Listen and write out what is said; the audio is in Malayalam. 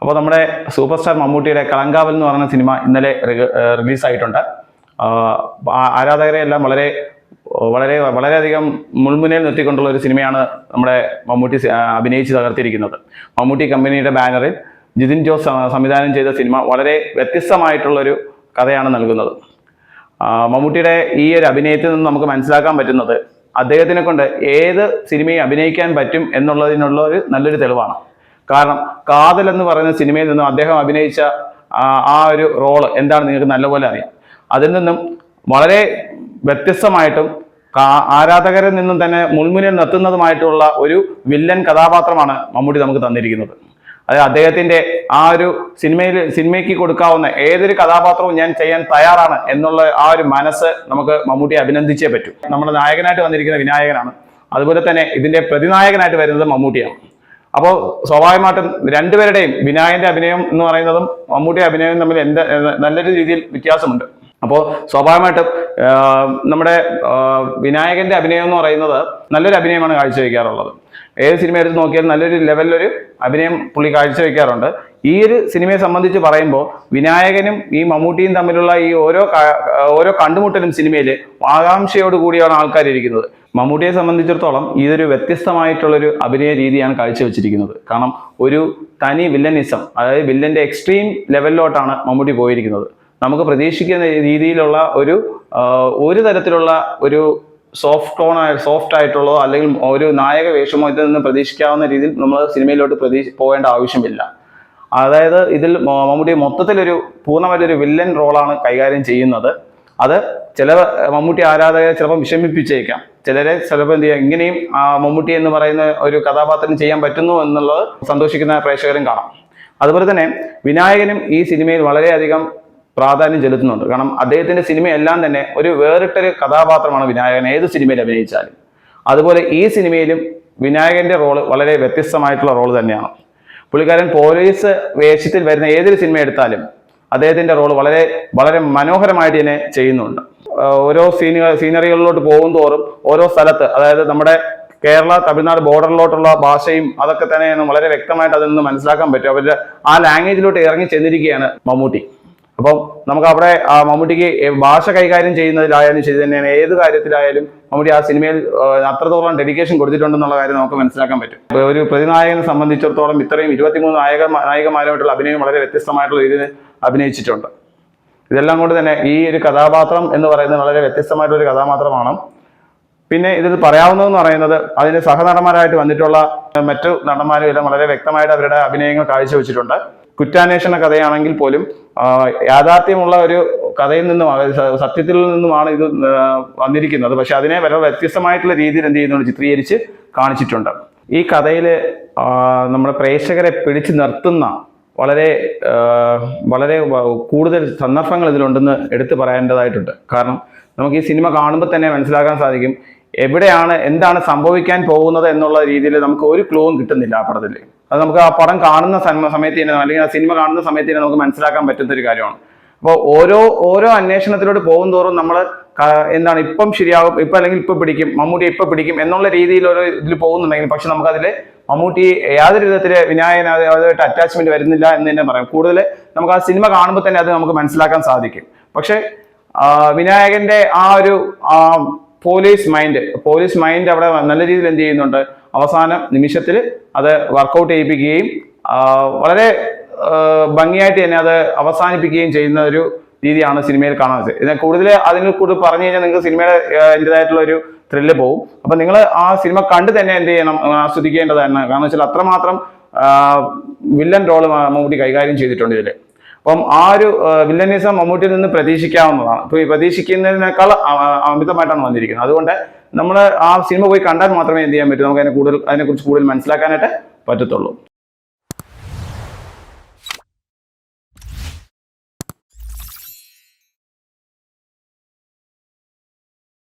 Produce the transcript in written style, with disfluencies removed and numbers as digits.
അപ്പോൾ നമ്മുടെ സൂപ്പർ സ്റ്റാർ മമ്മൂട്ടിയുടെ കളങ്കാവൽ എന്ന് പറയുന്ന സിനിമ ഇന്നലെ റിലീസായിട്ടുണ്ട്. ആരാധകരെ എല്ലാം വളരെയധികം മുൾമുനയിൽ നിർത്തിക്കൊണ്ടുള്ള ഒരു സിനിമയാണ് നമ്മുടെ മമ്മൂട്ടി അഭിനയിച്ച് തകർത്തിരിക്കുന്നത്. മമ്മൂട്ടി കമ്പനിയുടെ ബാനറിൽ ജിതിൻ ജോസ് സംവിധാനം ചെയ്ത സിനിമ വളരെ വ്യത്യസ്തമായിട്ടുള്ളൊരു കഥയാണ് നൽകുന്നത്. മമ്മൂട്ടിയുടെ ഈ ഒരു അഭിനയത്തിൽ നിന്ന് നമുക്ക് മനസ്സിലാക്കാൻ പറ്റുന്നത് അദ്ദേഹത്തിനെ കൊണ്ട് ഏത് സിനിമയും അഭിനയിക്കാൻ പറ്റും എന്നുള്ളതിനുള്ള ഒരു നല്ലൊരു തെളിവാണ്. കാരണം കാതൽ എന്ന് പറയുന്ന സിനിമയിൽ നിന്നും അദ്ദേഹം അഭിനയിച്ച ആ ഒരു റോള് എന്താണ് നിങ്ങൾക്ക് നല്ലപോലെ അറിയാം. അതിൽ നിന്നും വളരെ വ്യത്യസ്തമായിട്ടും ആരാധകരിൽ നിന്നും തന്നെ മുൾമുനയിൽ നിർത്തുന്നതുമായിട്ടുള്ള ഒരു കഥാപാത്രമാണ് മമ്മൂട്ടി നമുക്ക് തന്നിരിക്കുന്നത്. അതായത് അദ്ദേഹത്തിന്റെ ആ ഒരു സിനിമയ്ക്ക് കൊടുക്കാവുന്ന ഏതൊരു കഥാപാത്രവും ഞാൻ ചെയ്യാൻ തയ്യാറാണ് എന്നുള്ള ആ ഒരു മനസ്സ് നമുക്ക് മമ്മൂട്ടിയെ അഭിനന്ദിച്ചേ പറ്റൂ. നമ്മുടെ നായകനായിട്ട് വന്നിരിക്കുന്ന വിനായകനാണ്, അതുപോലെ തന്നെ ഇതിന്റെ പ്രതിനായകനായിട്ട് വരുന്നത് മമ്മൂട്ടിയാണ്. അപ്പോൾ സ്വാഭാവികമായിട്ടും രണ്ടുപേരുടെയും വിനായകന്റെ അഭിനയം എന്ന് പറയുന്നതും മമ്മൂട്ടിയുടെ അഭിനയവും തമ്മിൽ നല്ലൊരു രീതിയിൽ വ്യത്യാസമുണ്ട്. അപ്പോൾ സ്വാഭാവികമായിട്ടും നമ്മുടെ വിനായകന്റെ അഭിനയം എന്ന് പറയുന്നത് നല്ലൊരു അഭിനയമാണ് കാഴ്ചവെക്കാറുള്ളത്. ഏത് സിനിമ എടുത്ത് നോക്കിയാലും നല്ലൊരു ലെവലിലൊരു അഭിനയം പുള്ളി കാഴ്ചവെക്കാറുണ്ട്. ഈ ഒരു സിനിമയെ സംബന്ധിച്ച് പറയുമ്പോൾ വിനായകനും ഈ മമ്മൂട്ടിയും തമ്മിലുള്ള ഈ ഓരോ കണ്ടുമുട്ടലും സിനിമയിൽ ആകാംക്ഷയോട് കൂടിയാണ് ആൾക്കാർ ഇരിക്കുന്നത്. മമ്മൂട്ടിയെ സംബന്ധിച്ചിടത്തോളം ഇതൊരു വ്യത്യസ്തമായിട്ടുള്ളൊരു അഭിനയ രീതിയാണ് കാഴ്ചവെച്ചിരിക്കുന്നത്. കാരണം ഒരു തനി വില്ലനിസം, അതായത് വില്ലന്റെ എക്സ്ട്രീം ലെവലിലോട്ടാണ് മമ്മൂട്ടി പോയിരിക്കുന്നത്. നമുക്ക് പ്രതീക്ഷിക്കുന്ന രീതിയിലുള്ള ഒരു തരത്തിലുള്ള ഒരു സോഫ്റ്റ് ആയിട്ടുള്ളതോ അല്ലെങ്കിൽ ഒരു നായക വേഷമോ ഇതിൽ നിന്ന് പ്രതീക്ഷിക്കാവുന്ന രീതിയിൽ നമ്മൾ സിനിമയിലോട്ട് പോകേണ്ട ആവശ്യമില്ല. അതായത് ഇതിൽ മമ്മൂട്ടി മൊത്തത്തിലൊരു പൂർണ്ണമായിട്ടൊരു വില്ലൻ റോളാണ് കൈകാര്യം ചെയ്യുന്നത്. അത് ചില മമ്മൂട്ടി ആരാധകരെ ചിലപ്പോൾ വിഷമിപ്പിച്ചേക്കാം, ചിലരെ ചിലപ്പോൾ എന്ത് ചെയ്യാം, ഇങ്ങനെയും മമ്മൂട്ടി എന്ന് പറയുന്ന ഒരു കഥാപാത്രം ചെയ്യാൻ പറ്റുന്നു എന്നുള്ളത് സന്തോഷിക്കുന്ന പ്രേക്ഷകരും കാണാം. അതുപോലെ തന്നെ വിനായകനും ഈ സിനിമയിൽ വളരെയധികം പ്രാധാന്യം ചെലുത്തുന്നുണ്ട്. കാരണം അദ്ദേഹത്തിന്റെ സിനിമയെല്ലാം തന്നെ ഒരു വേറിട്ടൊരു കഥാപാത്രമാണ് വിനായകൻ ഏത് സിനിമയിൽ അഭിനയിച്ചാലും. അതുപോലെ ഈ സിനിമയിലും വിനായകന്റെ റോള് വളരെ വ്യത്യസ്തമായിട്ടുള്ള റോള് തന്നെയാണ്. പുള്ളിക്കാരൻ പോലീസ് വേഷത്തിൽ വരുന്ന ഏതൊരു സിനിമ എടുത്താലും അദ്ദേഹത്തിന്റെ റോള് വളരെ മനോഹരമായിട്ട് തന്നെ ചെയ്യുന്നുണ്ട്. ഓരോ സീനറികളിലോട്ട് പോകും തോറും ഓരോ സ്ഥലത്ത്, അതായത് നമ്മുടെ കേരള തമിഴ്നാട് ബോർഡറിലോട്ടുള്ള ഭാഷയും അതൊക്കെ തന്നെ വളരെ വ്യക്തമായിട്ട് അതിൽ നിന്ന് മനസ്സിലാക്കാൻ പറ്റും. അവരുടെ ആ ലാംഗ്വേജിലോട്ട് ഇറങ്ങി ചെന്നിരിക്കുകയാണ് മമ്മൂട്ടി. അപ്പം നമുക്ക് അവിടെ മമ്മൂട്ടിക്ക് ഭാഷ കൈകാര്യം ചെയ്യുന്നതിലായാലും ശരി തന്നെയാണ്, ഏത് കാര്യത്തിലായാലും മമ്മൂട്ടി ആ സിനിമയിൽ അത്രത്തോളം ഡെഡിക്കേഷൻ കൊടുത്തിട്ടുണ്ടെന്നുള്ള കാര്യം നമുക്ക് മനസ്സിലാക്കാൻ പറ്റും. ഒരു പ്രതിനായകനെ സംബന്ധിച്ചിടത്തോളം ഇത്രയും 23 നായികമാരുമായിട്ടുള്ള അഭിനയം വളരെ വ്യത്യസ്തമായിട്ടുള്ള രീതിയിൽ അഭിനയിച്ചിട്ടുണ്ട്. ഇതെല്ലാം കൊണ്ട് തന്നെ ഈ ഒരു കഥാപാത്രം എന്ന് പറയുന്നത് വളരെ വ്യത്യസ്തമായിട്ടൊരു കഥാപാത്രമാണ്. പിന്നെ ഇതിൽ പറയാവുന്നതെന്ന് പറയുന്നത് അതിന് സഹനടന്മാരായിട്ട് വന്നിട്ടുള്ള മറ്റു നടന്മാരും എല്ലാം വളരെ വ്യക്തമായിട്ട് അവരുടെ അഭിനയങ്ങൾ കാഴ്ചവെച്ചിട്ടുണ്ട്. കുറ്റാന്വേഷണ കഥയാണെങ്കിൽ പോലും യാഥാർത്ഥ്യമുള്ള ഒരു കഥയിൽ നിന്നും സത്യത്തിൽ നിന്നുമാണ് ഇത് വന്നിരിക്കുന്നത്. പക്ഷെ അതിനെ വളരെ വ്യത്യസ്തമായിട്ടുള്ള രീതിയിൽ എന്ത് ചെയ്യുന്നുണ്ട്, ചിത്രീകരിച്ച് കാണിച്ചിട്ടുണ്ട്. ഈ കഥയിൽ നമ്മുടെ പ്രേക്ഷകരെ പിടിച്ചു നിർത്തുന്ന വളരെ കൂടുതൽ സന്ദർഭങ്ങൾ ഇതിലുണ്ടെന്ന് എടുത്തു പറയേണ്ടതായിട്ടുണ്ട്. കാരണം നമുക്ക് ഈ സിനിമ കാണുമ്പോൾ തന്നെ മനസ്സിലാക്കാൻ സാധിക്കും എന്താണ് സംഭവിക്കാൻ പോകുന്നത് എന്നുള്ള രീതിയിൽ നമുക്ക് ഒരു ക്ലൂവും കിട്ടുന്നില്ല ആ പടത്തിൽ. അത് നമുക്ക് ആ പടം കാണുന്ന സമയത്ത് തന്നെ, അല്ലെങ്കിൽ ആ സിനിമ കാണുന്ന സമയത്ത് തന്നെ നമുക്ക് മനസ്സിലാക്കാൻ പറ്റുന്ന ഒരു കാര്യമാണ്. അപ്പോൾ ഓരോ അന്വേഷണത്തിലോട്ട് പോകും തോറും നമ്മൾ എന്താണ് ഇപ്പം ശരിയാകും, അല്ലെങ്കിൽ ഇപ്പം പിടിക്കും, മമ്മൂട്ടി ഇപ്പം പിടിക്കും എന്നുള്ള രീതിയിൽ ഒരു ഇതിൽ പോകുന്നുണ്ടെങ്കിൽ പക്ഷെ നമുക്കതിൽ മമ്മൂട്ടി യാതൊരു വിധത്തില് വിനായകൻ അതുമായിട്ട് അറ്റാച്ച്മെന്റ് വരുന്നില്ല എന്ന് തന്നെ പറയാം. കൂടുതൽ നമുക്ക് ആ സിനിമ കാണുമ്പോൾ തന്നെ അത് നമുക്ക് മനസ്സിലാക്കാൻ സാധിക്കും. പക്ഷെ വിനായകന്റെ ആ ഒരു പോലീസ് മൈൻഡ് അവിടെ നല്ല രീതിയിൽ എന്ത് ചെയ്യുന്നുണ്ട്, അവസാന നിമിഷത്തിൽ അത് വർക്കൗട്ട് ചെയ്യിപ്പിക്കുകയും വളരെ ഭംഗിയായിട്ട് തന്നെ അത് അവസാനിപ്പിക്കുകയും ചെയ്യുന്ന ഒരു രീതിയാണ് സിനിമയിൽ കാണുന്നത്. ഇതിനെ അതിനെ കൂടുതൽ പറഞ്ഞു കഴിഞ്ഞാൽ നിങ്ങൾക്ക് സിനിമയുടെ അതിൻ്റെതായിട്ടുള്ള ഒരു ത്രില്ല് പോകും. അപ്പൊ നിങ്ങൾ ആ സിനിമ കണ്ട് തന്നെ എന്ത് ചെയ്യണം, ആസ്വദിക്കേണ്ടതാണ്. കാരണം വെച്ചാൽ അത്രമാത്രം വില്ലൻ റോള് മമ്മൂട്ടി കൈകാര്യം ചെയ്തിട്ടുണ്ട് ഇതിൽ. അപ്പം ആ ഒരു വില്ലനിസം മമ്മൂട്ടിയിൽ നിന്ന് പ്രതീക്ഷിക്കാവുന്നതാണ്. ഇപ്പൊ ഈ പ്രതീക്ഷിക്കുന്നതിനേക്കാൾ അമിതമായിട്ടാണ് വന്നിരിക്കുന്നത്. അതുകൊണ്ട് നമ്മൾ ആ സിനിമ പോയി കണ്ടാൽ മാത്രമേ എന്ത് ചെയ്യാൻ പറ്റൂ, നമുക്ക് അതിനെക്കുറിച്ച് കൂടുതൽ മനസ്സിലാക്കാനായിട്ട് പറ്റത്തുള്ളൂ.